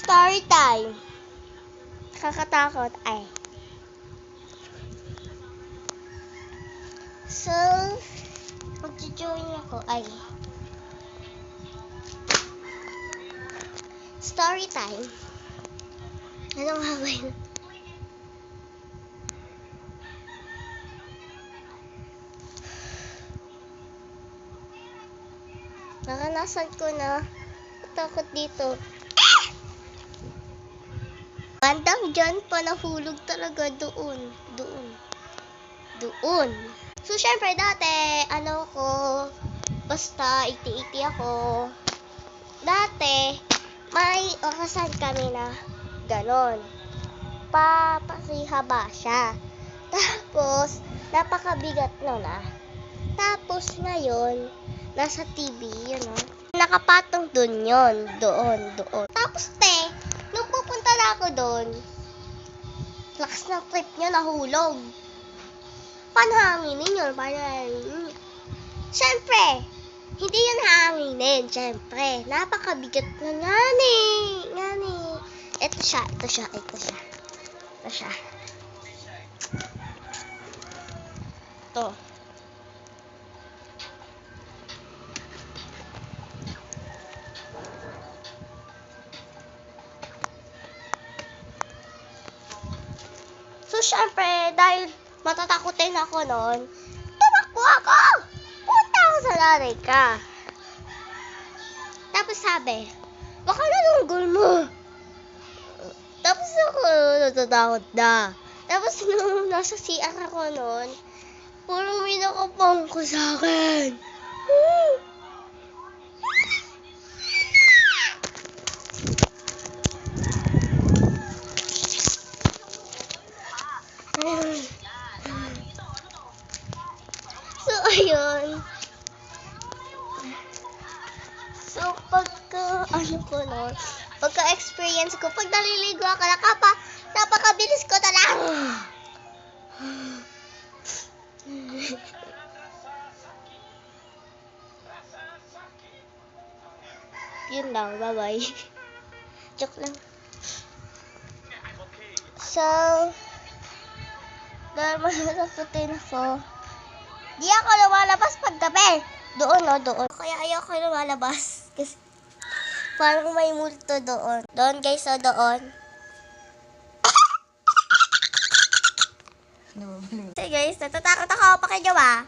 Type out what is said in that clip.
Story time. Nakakatakot ay. So, mag-join ako ay. Story time. Anong gagawin? Naranasan ko na takot dito. Bandang dyan pa nahulog talaga doon. So, syempre dati, basta iti-iti ako. Dati, may orasan kami na ganon. Papakihaba siya. Tapos, napakabigat nun ah. Tapos ngayon, nasa TV, yun o. Nakapatong dun yun. Doon. Tapos nung pupunta na ako doon, lakas ng trip niya, nahulog. Paano hanginin yun? Siyempre, hindi yun hanginin. Siyempre, napakabigat na ngani. Ito siya. Ito. So, syempre, dahil matatakotin ako noon, tumakbo ako! Punta ako sa nanay ka. Tapos sabi, baka nalunggol mo. Tapos ako, natatakot na. Tapos nung nasa CR ako noon, purong may nakapang ko sa akin. So, ayun. So, pagka-experience ko, pag naliligo ako, napakabilis ko talaga. Yun lang, bye-bye. Joke lang. So, dahil masasaktin ako, di ako lumalabas pag gabi. Doon. Kaya ayoko lumalabas. Kasi parang may multo doon. Doon guys, doon. So guys, natatakot ako. Pakijawa.